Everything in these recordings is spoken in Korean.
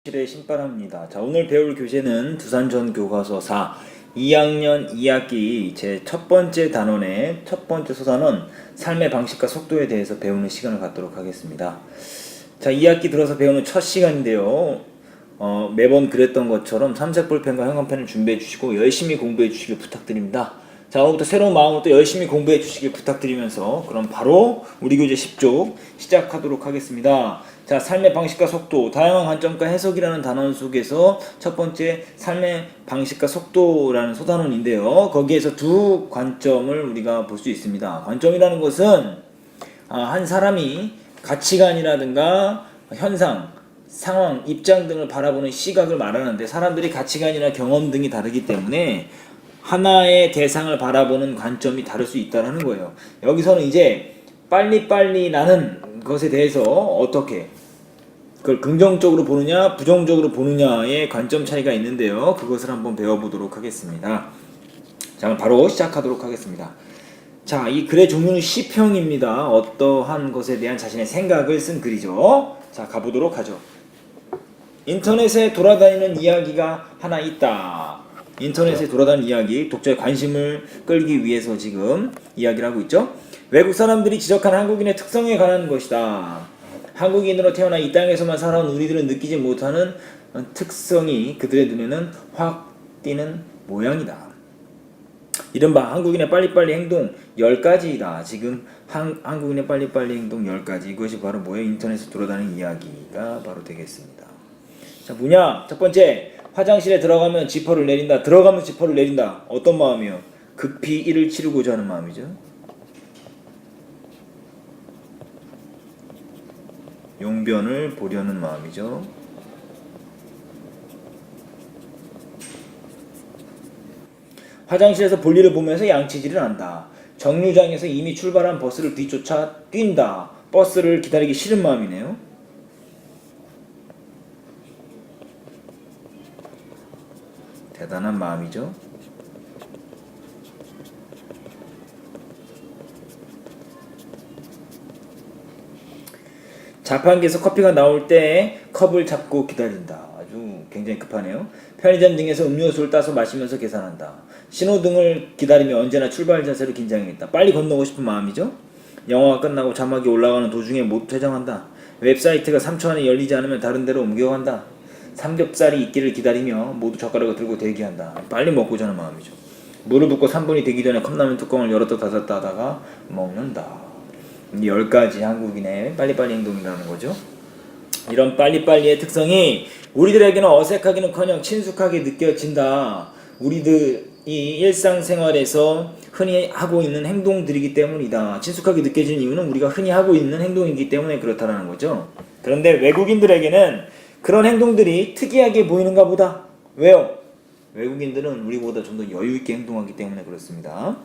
실의 신바람입니다. 자, 오늘 배울 교재는 두산전교과서 4 2학년 2학기 제 첫 번째 단원의 첫 번째 소단원 삶의 방식과 속도에 대해서 배우는 시간을 갖도록 하겠습니다. 자, 2학기 들어서 배우는 첫 시간인데요. 매번 그랬던 것처럼 삼색 볼펜과 형광펜을 준비해 주시고 열심히 공부해 주시길 부탁드립니다. 자, 오늘부터 새로운 마음으로 또 열심히 공부해 주시길 부탁드리면서 그럼 바로 우리 교재 10쪽 시작하도록 하겠습니다. 자, 삶의 방식과 속도, 다양한 관점과 해석이라는 단원 속에서 첫 번째 삶의 방식과 속도라는 소단원인데요. 거기에서 두 관점을 우리가 볼 수 있습니다. 관점이라는 것은 한 사람이 가치관이라든가 현상, 상황, 입장 등을 바라보는 시각을 말하는데 사람들이 가치관이나 경험 등이 다르기 때문에 하나의 대상을 바라보는 관점이 다를 수 있다는 거예요. 여기서는 이제 빨리빨리 나는 것에 대해서 어떻게 그걸 긍정적으로 보느냐 부정적으로 보느냐의 관점 차이가 있는데요. 그것을 한번 배워보도록 하겠습니다. 자, 그럼 바로 시작하도록 하겠습니다. 자, 이 글의 종류는 시평입니다. 어떠한 것에 대한 자신의 생각을 쓴 글이죠. 자, 가보도록 하죠. 인터넷에 돌아다니는 이야기가 하나 있다. 인터넷에 돌아다니는 이야기, 독자의 관심을 끌기 위해서 지금 이야기를 하고 있죠. 외국 사람들이 지적한 한국인의 특성에 관한 것이다. 한국인으로 태어나 이 땅에서만 살아온 우리들은 느끼지 못하는 특성이 그들의 눈에는 확 띄는 모양이다. 이른바 한국인의 빨리빨리 행동 10가지이다. 지금 한국인의 빨리빨리 행동 10가지. 이것이 바로 뭐예요? 인터넷에 돌아다니는 이야기가 바로 되겠습니다. 자, 뭐냐? 첫 번째, 화장실에 들어가면 지퍼를 내린다. 들어가면 지퍼를 내린다. 어떤 마음이요? 급히 일을 치르고자 하는 마음이죠. 용변을 보려는 마음이죠. 화장실에서 볼일을 보면서 양치질을 한다. 정류장에서 이미 출발한 버스를 뒤쫓아 뛴다. 버스를 기다리기 싫은 마음이네요. 대단한 마음이죠. 자판기에서 커피가 나올 때 컵을 잡고 기다린다. 아주 굉장히 급하네요. 편의점 등에서 음료수를 따서 마시면서 계산한다. 신호등을 기다리며 언제나 출발 자세로 긴장했다. 빨리 건너고 싶은 마음이죠. 영화가 끝나고 자막이 올라가는 도중에 못 퇴장한다. 웹사이트가 3초 안에 열리지 않으면 다른 데로 옮겨간다. 삼겹살이 있기를 기다리며 모두 젓가락을 들고 대기한다. 빨리 먹고자 하는 마음이죠. 물을 붓고 3분이 되기 전에 컵라면 뚜껑을 열었다 닫았다 하다가 먹는다. 이 10가지 한국인의 빨리빨리 행동이라는 거죠. 이런 빨리빨리의 특성이 우리들에게는 어색하기는커녕 친숙하게 느껴진다. 우리들이 일상생활에서 흔히 하고 있는 행동들이기 때문이다. 친숙하게 느껴지는 이유는 우리가 흔히 하고 있는 행동이기 때문에 그렇다는 거죠. 그런데 외국인들에게는 그런 행동들이 특이하게 보이는가 보다. 왜요? 외국인들은 우리보다 좀 더 여유있게 행동하기 때문에 그렇습니다.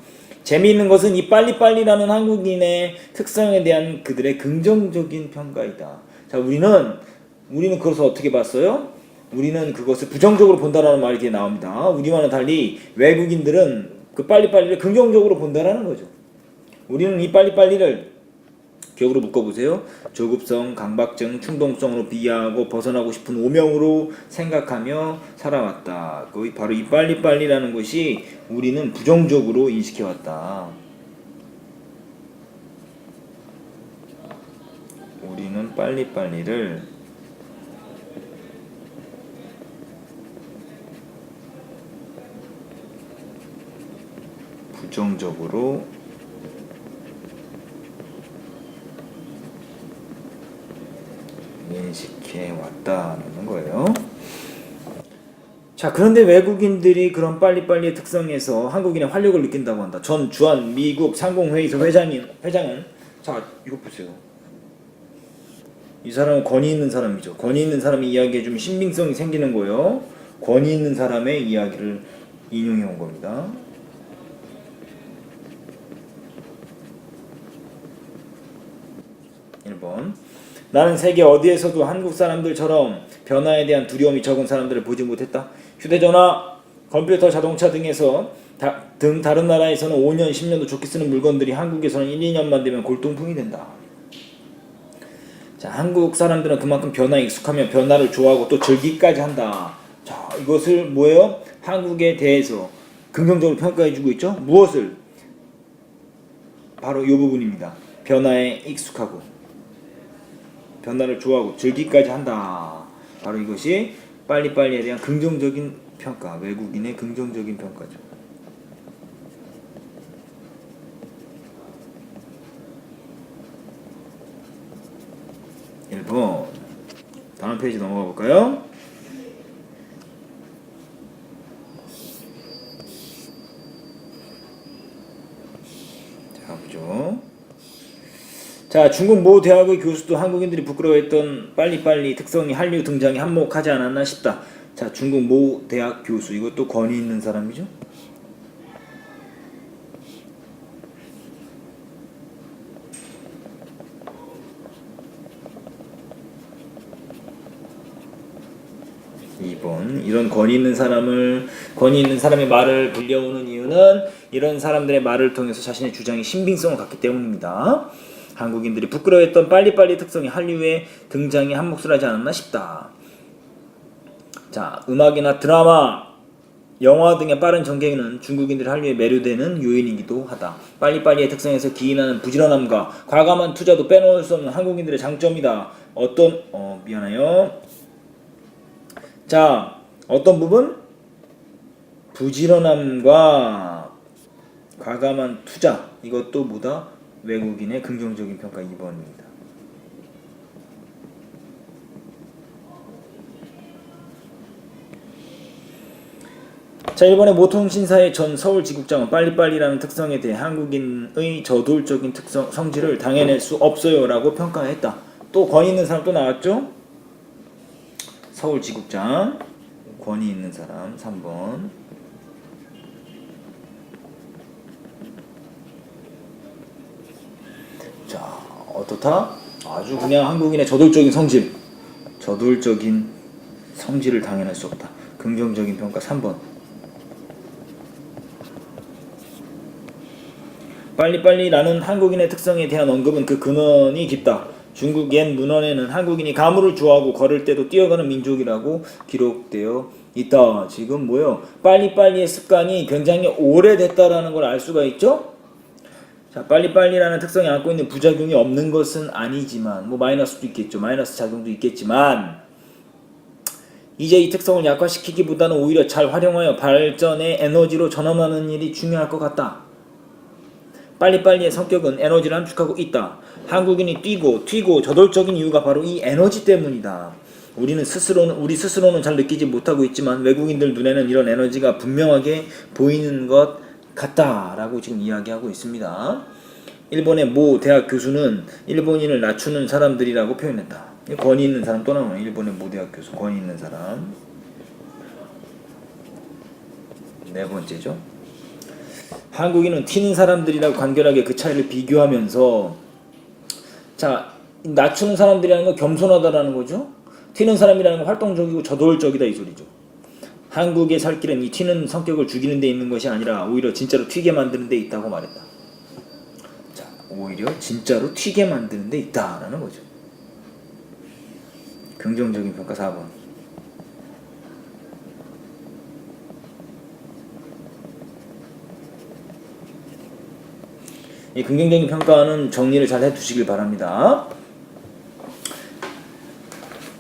재미있는 것은 이 빨리빨리라는 한국인의 특성에 대한 그들의 긍정적인 평가이다. 자, 우리는 그것을 어떻게 봤어요? 우리는 그것을 부정적으로 본다라는 말이 이렇게 나옵니다. 우리와는 달리 외국인들은 그 빨리빨리를 긍정적으로 본다라는 거죠. 우리는 이 빨리빨리를 기억으로 묶어보세요. 조급성, 강박증, 충동성으로 비하하고 벗어나고 싶은 오명으로 생각하며 살아왔다. 바로 이 빨리빨리라는 것이 우리는 부정적으로 인식해왔다. 우리는 빨리빨리를 부정적으로 인식해 왔다는 거예요. 자, 그런데 외국인들이 그런 빨리빨리의 특성에서 한국인의 활력을 느낀다고 한다. 전 주한 미국 상공회의소 회장은 자, 이거 보세요. 이 사람은 권위 있는 사람이죠. 권위 있는 사람이 이야기해주면 신빙성이 생기는 거예요. 권위 있는 사람의 이야기를 인용해 온 겁니다. 나는 세계 어디에서도 한국 사람들처럼 변화에 대한 두려움이 적은 사람들을 보지 못했다. 휴대전화, 컴퓨터, 자동차 등에서 다른 나라에서는 5년, 10년도 좋게 쓰는 물건들이 한국에서는 1, 2년만 되면 골동품이 된다. 자, 한국 사람들은 그만큼 변화에 익숙하며 변화를 좋아하고 또 즐기까지 한다. 자, 이것을 뭐예요? 한국에 대해서 긍정적으로 평가해주고 있죠. 무엇을? 바로 이 부분입니다. 변화에 익숙하고 변화를 좋아하고 즐기까지 한다. 바로 이것이 빨리빨리에 대한 긍정적인 평가, 외국인의 긍정적인 평가죠. 1번 다음 페이지 넘어가 볼까요? 자, 보죠. 자, 중국 모 대학의 교수도 한국인들이 부끄러워했던 빨리빨리 특성이 한류 등장에 한몫하지 않았나 싶다. 자, 중국 모 대학 교수, 이것도 권위 있는 사람이죠. 이런 권위 있는 사람의 말을 빌려오는 이유는 이런 사람들의 말을 통해서 자신의 주장이 신빙성을 갖기 때문입니다. 한국인들이 부끄러워했던 빨리빨리 특성이 한류의 등장에 한몫을 하지 않았나 싶다. 자, 음악이나 드라마, 영화 등의 빠른 전개는 중국인들이 한류에 매료되는 요인이기도 하다. 빨리빨리의 특성에서 기인하는 부지런함과 과감한 투자도 빼놓을 수 없는 한국인들의 장점이다. 자, 어떤 부분? 부지런함과 과감한 투자, 이것도 뭐다? 외국인의 긍정적인 평가 2번입니다. 자, 일본의 모통신사의 전 서울지국장은 빨리빨리라는 특성에 대해 한국인의 저돌적인 성질을 당해낼 수 없어요 라고 평가했다. 또 권위 있는 사람 또 나왔죠? 서울지국장 권위 있는 사람 3번. 자, 어떻다? 아주 그냥 한국인의 저돌적인 성질을 당해낼 수 없다. 긍정적인 평가 3번. 빨리빨리라는 한국인의 특성에 대한 언급은 그 근원이 깊다. 중국 옛 문헌에는 한국인이 가물을 좋아하고 걸을 때도 뛰어가는 민족이라고 기록되어 있다. 지금 뭐요? 빨리빨리의 습관이 굉장히 오래됐다라는 걸 알 수가 있죠? 자, 빨리빨리라는 특성이 안고 있는 부작용이 없는 것은 아니지만, 마이너스도 있겠죠. 마이너스 작용도 있겠지만, 이제 이 특성을 약화시키기보다는 오히려 잘 활용하여 발전의 에너지로 전환하는 일이 중요할 것 같다. 빨리빨리의 성격은 에너지를 함축하고 있다. 한국인이 튀고 저돌적인 이유가 바로 이 에너지 때문이다. 우리 스스로는 잘 느끼지 못하고 있지만 외국인들 눈에는 이런 에너지가 분명하게 보이는 것 같다라고 지금 이야기하고 있습니다. 일본의 모 대학 교수는 일본인을 낮추는 사람들이라고 표현했다. 권위 있는 사람 또 나오네. 일본의 모 대학 교수 권위 있는 사람. 네 번째죠. 한국인은 튀는 사람들이라고 간결하게 그 차이를 비교하면서, 자, 낮추는 사람들이라는 건 겸손하다라는 거죠. 튀는 사람이라는 건 활동적이고 저돌적이다 이 소리죠. 한국의 살 길은 이 튀는 성격을 죽이는 데 있는 것이 아니라 오히려 진짜로 튀게 만드는 데 있다고 말했다. 자, 오히려 진짜로 튀게 만드는 데 있다라는 거죠. 긍정적인 평가 4번. 이 긍정적인 평가는 정리를 잘 해두시길 바랍니다.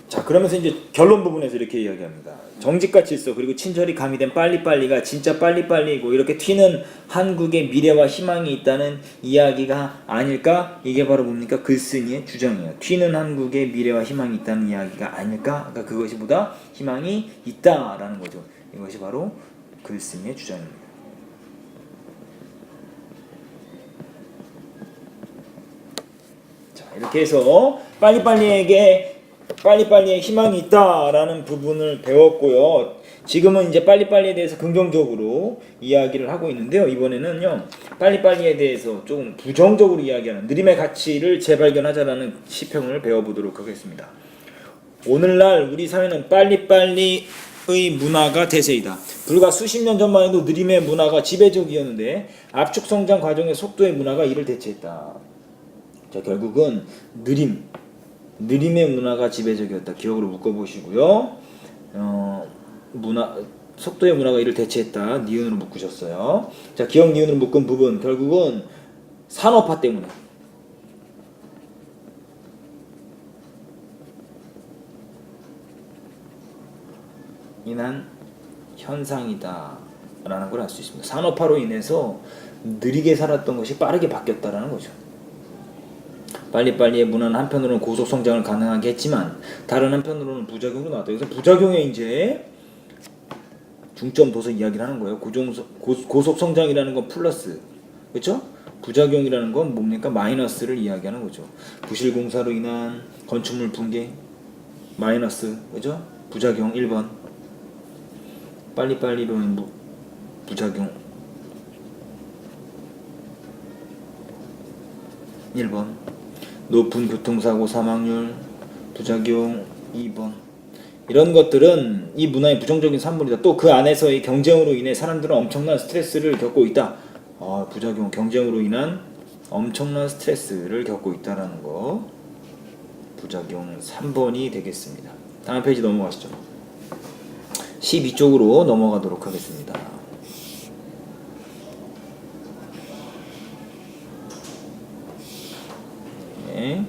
자, 그러면서 이제 결론 부분에서 이렇게 이야기합니다. 정직과 질서 그리고 친절이 가미된 빨리빨리가 진짜 빨리빨리이고 이렇게 튀는 한국의 미래와 희망이 있다는 이야기가 아닐까? 이게 바로 뭡니까? 글쓴이의 주장이에요. 튀는 한국의 미래와 희망이 있다는 이야기가 아닐까? 그러니까 그것이 보다 희망이 있다라는 거죠. 이것이 바로 글쓴이의 주장입니다. 자, 이렇게 해서 빨리빨리에 희망이 있다라는 부분을 배웠고요. 지금은 이제 빨리빨리에 대해서 긍정적으로 이야기를 하고 있는데요. 이번에는요, 빨리빨리에 대해서 조금 부정적으로 이야기하는 느림의 가치를 재발견하자라는 시평을 배워보도록 하겠습니다. 오늘날 우리 사회는 빨리빨리의 문화가 대세이다. 불과 수십 년 전만 해도 느림의 문화가 지배적이었는데 압축 성장 과정의 속도의 문화가 이를 대체했다. 자, 결국은 느림, 느림의 문화가 지배적이었다. 기억으로 묶어보시고요. 속도의 문화가 이를 대체했다. 니은으로 묶으셨어요. 자, 기억 니은으로 묶은 부분 결국은 산업화 때문에 인한 현상이다 라는 걸 알 수 있습니다. 산업화로 인해서 느리게 살았던 것이 빠르게 바뀌었다라는 거죠. 빨리빨리의 문화는 한편으로는 고속 성장을 가능하게 했지만 다른 한편으로는 부작용도 나왔다. 여기서 부작용에 이제 중점 둬서 이야기를 하는 거예요. 고속 성장이라는 건 플러스, 그렇죠? 부작용이라는 건 뭡니까? 마이너스를 이야기하는 거죠. 부실 공사로 인한 건축물 붕괴 마이너스, 그렇죠? 부작용 1번. 빨리빨리로 인한 부작용 1번. 높은 교통사고 사망률 부작용 2번. 이런 것들은 이 문화의 부정적인 산물이다. 또 그 안에서의 경쟁으로 인해 사람들은 엄청난 스트레스를 겪고 있다. 부작용, 경쟁으로 인한 엄청난 스트레스를 겪고 있다라는 거. 부작용 3번이 되겠습니다. 다음 페이지 넘어가시죠. 12쪽으로 넘어가도록 하겠습니다. 네.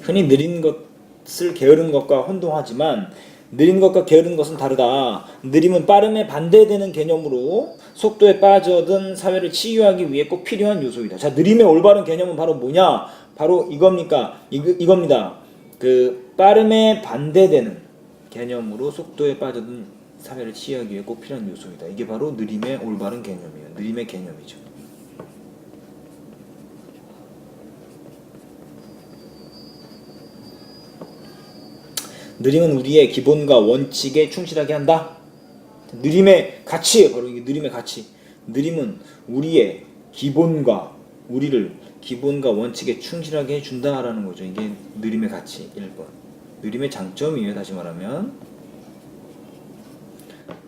흔히 느린 것을 게으른 것과 혼동하지만 느린 것과 게으른 것은 다르다. 느림은 빠름에 반대되는 개념으로 속도에 빠져든 사회를 치유하기 위해 꼭 필요한 요소이다. 자, 느림의 올바른 개념은 바로 뭐냐? 바로 이겁니까? 이겁니다. 그 빠름에 반대되는 개념으로 속도에 빠져든 사회를 치유하기 위해 꼭 필요한 요소이다. 이게 바로 느림의 올바른 개념이에요. 느림의 개념이죠. 느림은 우리의 기본과 원칙에 충실하게 한다. 느림의 가치예요. 바로 이게 느림의 가치. 느림은 우리의 기본과 원칙에 충실하게 해준다라는 거죠. 이게 느림의 가치 1번. 느림의 장점이에요. 다시 말하면.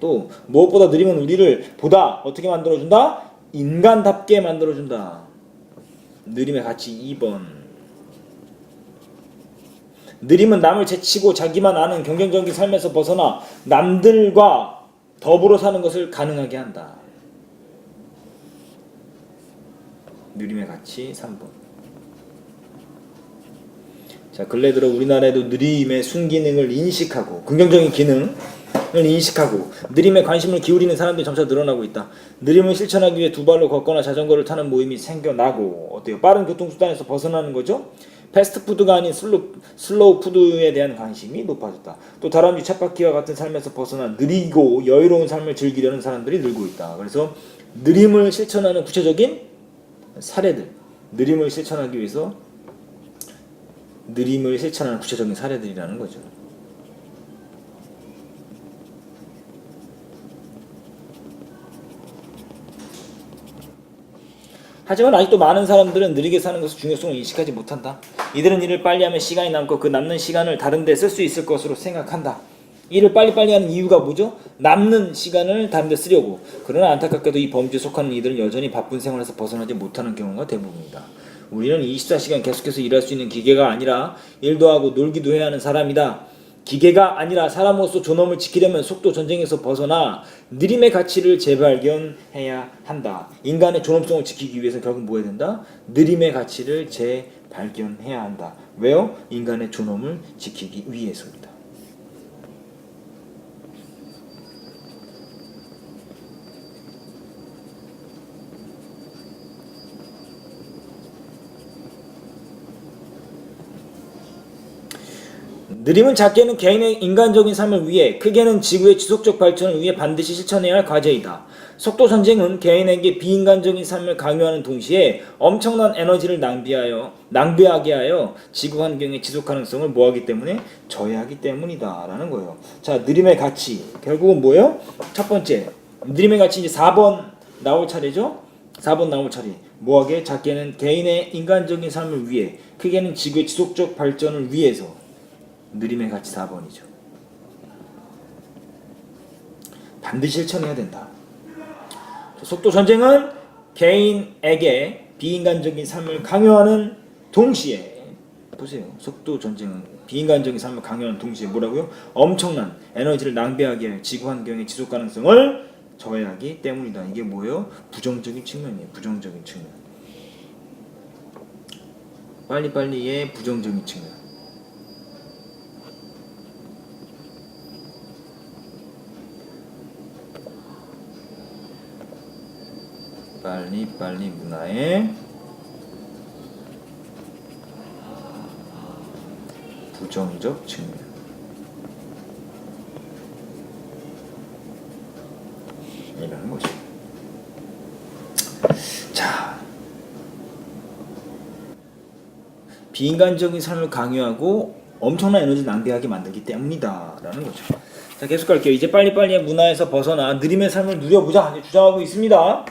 또 무엇보다 느림은 우리를 보다 어떻게 만들어준다? 인간답게 만들어준다. 느림의 가치 2번. 느림은 남을 제치고 자기만 아는 경쟁적인 삶에서 벗어나 남들과 더불어 사는 것을 가능하게 한다. 느림의 가치 3번. 자, 근래 들어 우리나라에도 느림의 순기능을 인식하고 긍정적인 기능을 인식하고 느림에 관심을 기울이는 사람들이 점차 늘어나고 있다. 느림을 실천하기 위해 두 발로 걷거나 자전거를 타는 모임이 생겨나고, 어때요? 빠른 교통수단에서 벗어나는 거죠. 패스트푸드가 아닌 슬로우 푸드에 대한 관심이 높아졌다. 또 다람쥐 쳇바퀴와 같은 삶에서 벗어나 느리고 여유로운 삶을 즐기려는 사람들이 늘고 있다. 그래서 느림을 실천하는 구체적인 사례들, 느림을 실천하기 위해서 느림을 실천하는 구체적인 사례들이라는 거죠. 하지만 아직도 많은 사람들은 느리게 사는 것의 중요성을 인식하지 못한다. 이들은 일을 빨리 하면 시간이 남고 그 남는 시간을 다른 데 쓸 수 있을 것으로 생각한다. 일을 빨리빨리 하는 이유가 뭐죠? 남는 시간을 다른 데 쓰려고. 그러나 안타깝게도 이 범주에 속하는 이들은 여전히 바쁜 생활에서 벗어나지 못하는 경우가 대부분이다. 우리는 24시간 계속해서 일할 수 있는 기계가 아니라 일도 하고 놀기도 해야 하는 사람이다. 기계가 아니라 사람으로서 존엄을 지키려면 속도 전쟁에서 벗어나 느림의 가치를 재발견해야 한다. 인간의 존엄성을 지키기 위해서 결국 뭐 해야 된다? 느림의 가치를 재발견해야 한다. 왜요? 인간의 존엄을 지키기 위해서입니다. 느림은 작게는 개인의 인간적인 삶을 위해, 크게는 지구의 지속적 발전을 위해 반드시 실천해야 할 과제이다. 속도 전쟁은 개인에게 비인간적인 삶을 강요하는 동시에 엄청난 에너지를 낭비하게 하여 지구 환경의 지속 가능성을 뭐하기 때문에? 저해하기 때문이다 라는 거예요. 자, 느림의 가치 결국은 뭐예요? 첫 번째, 느림의 가치 이제 4번 나올 차례죠. 4번 나올 차례. 뭐하게? 작게는 개인의 인간적인 삶을 위해, 크게는 지구의 지속적 발전을 위해서. 느림의 가치 4번이죠. 반드시 실천해야 된다. 속도 전쟁은 개인에게 비인간적인 삶을 강요하는 동시에 보세요. 속도 전쟁은 비인간적인 삶을 강요하는 동시에 뭐라고요? 엄청난 에너지를 낭비하게 하여 지구 환경의 지속 가능성을 저해하기 때문이다. 이게 뭐예요? 부정적인 측면이에요. 부정적인 측면. 빨리빨리의 부정적인 측면. 빨리빨리 문화의 부정적 측면. 이라는 거죠. 자, 비인간적인 삶을 강요하고 엄청난 에너지 낭비하게 만들기 때문이다 라는 거죠. 자, 계속 갈게요. 이제 빨리빨리의 문화에서 벗어나 느림의 삶을 누려보자 주장하고 있습니다.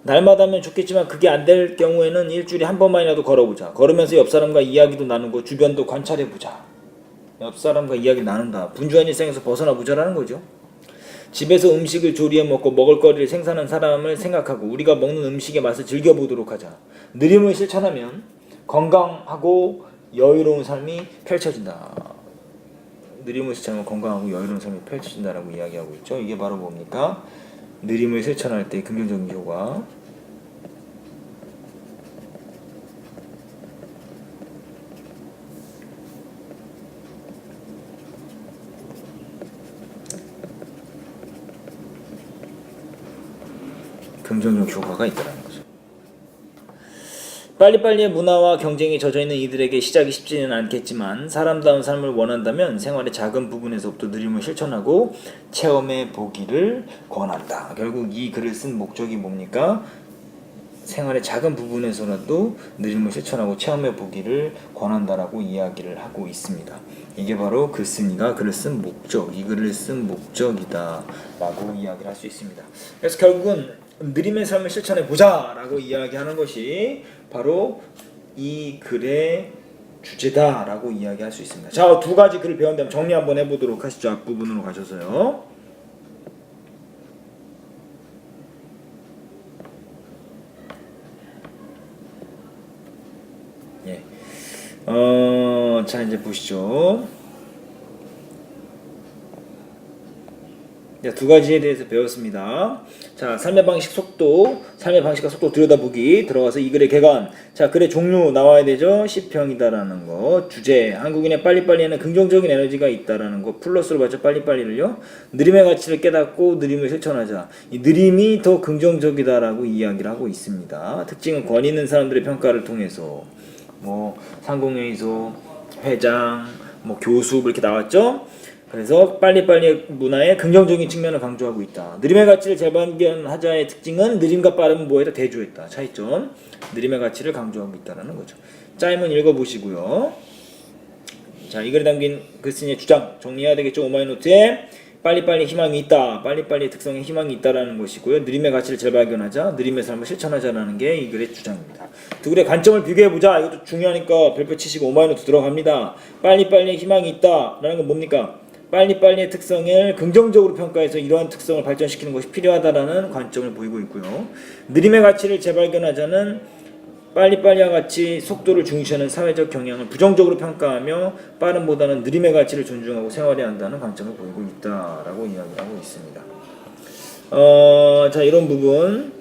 날마다면 좋겠지만 그게 안 될 경우에는 일주일에 한 번만이라도 걸어보자. 걸으면서 옆 사람과 이야기도 나누고 주변도 관찰해보자. 옆 사람과 이야기를 나눈다. 분주한 일상에서 벗어나 보자라는 거죠. 집에서 음식을 조리해 먹고 먹을거리를 생산한 사람을 생각하고 우리가 먹는 음식의 맛을 즐겨보도록 하자. 느림을 실천하면 건강하고 여유로운 삶이 펼쳐진다. 느림을 실천하면 건강하고 여유로운 삶이 펼쳐진다라고 이야기하고 있죠. 이게 바로 뭡니까? 느림을 실천할 때 긍정적인 효과. 긍정적 효과가 있다는 거죠. 빨리빨리의 문화와 경쟁이 젖어있는 이들에게 시작이 쉽지는 않겠지만 사람다운 삶을 원한다면 생활의 작은 부분에서부터 느림을 실천하고 체험해 보기를 권한다. 결국 이 글을 쓴 목적이 뭡니까? 생활의 작은 부분에서라도 느림을 실천하고 체험해 보기를 권한다라고 이야기를 하고 있습니다. 이게 바로 글쓴이가 글을 쓴 목적, 이 글을 쓴 목적이다 라고 이야기를 할 수 있습니다. 그래서 결국은 느림의 삶을 실천해 보자 라고 이야기하는 것이 바로 이 글의 주제다 라고 이야기할 수 있습니다. 자, 두 가지 글을 배운 다음 정리 한번 해보도록 하시죠. 앞부분으로 가셔서요. 예. 자, 이제 보시죠. 두 가지에 대해서 배웠습니다. 자, 삶의 방식과 속도 들여다보기 들어가서 이 글의 개관. 자, 글의 종류 나와야 되죠. 시평이다라는 거. 주제, 한국인의 빨리빨리에는 긍정적인 에너지가 있다라는 거. 플러스로 봤죠. 빨리빨리를요. 느림의 가치를 깨닫고 느림을 실천하자. 이 느림이 더 긍정적이다라고 이야기를 하고 있습니다. 특징은 권위 있는 사람들의 평가를 통해서 상공회의소, 회장, 교수 이렇게 나왔죠. 그래서 빨리빨리 문화의 긍정적인 측면을 강조하고 있다. 느림의 가치를 재발견하자의 특징은 느림과 빠름은 뭐에다 대조했다. 차이점. 느림의 가치를 강조하고 있다는 거죠. 짧은 읽어보시고요. 자, 이 글에 담긴 글쓴이의 주장 정리해야 되겠죠. 오마이노트에 빨리빨리 희망이 있다. 빨리빨리의 특성에 희망이 있다라는 것이고요. 느림의 가치를 재발견하자. 느림의 삶을 실천하자라는 게 이 글의 주장입니다. 두 글의 관점을 비교해보자. 이것도 중요하니까 별표 치시고 오마이노트 들어갑니다. 빨리빨리의 희망이 있다라는 건 뭡니까? 빨리빨리의 특성을 긍정적으로 평가해서 이러한 특성을 발전시키는 것이 필요하다라는 관점을 보이고 있고요. 느림의 가치를 재발견하자는 빨리빨리와 같이 속도를 중시하는 사회적 경향을 부정적으로 평가하며 빠름보다는 느림의 가치를 존중하고 생활해야 한다는 관점을 보이고 있다라고 이야기하고 있습니다. 자, 이런 부분.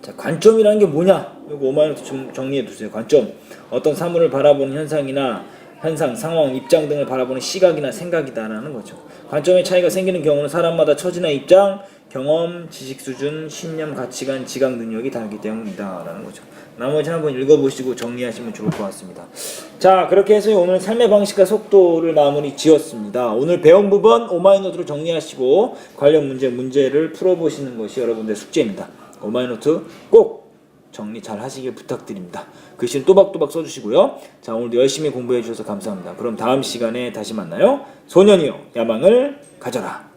자, 관점이라는 게 뭐냐? 이거 오마이노트 좀 정리해 두세요. 관점. 어떤 사물을 바라보는 현상, 상황, 입장 등을 바라보는 시각이나 생각이다라는 거죠. 관점의 차이가 생기는 경우는 사람마다 처지나 입장, 경험, 지식 수준, 신념, 가치관, 지각 능력이 다르기 때문이다라는 거죠. 나머지 한번 읽어보시고 정리하시면 좋을 것 같습니다. 자, 그렇게 해서 오늘 삶의 방식과 속도를 마무리 지었습니다. 오늘 배운 부분 오마이노트로 정리하시고 관련 문제를 풀어보시는 것이 여러분들의 숙제입니다. 오마이노트 꼭 정리 잘 하시길 부탁드립니다. 글씨는 또박또박 써주시고요. 자, 오늘도 열심히 공부해 주셔서 감사합니다. 그럼 다음 시간에 다시 만나요. 소년이여 야망을 가져라.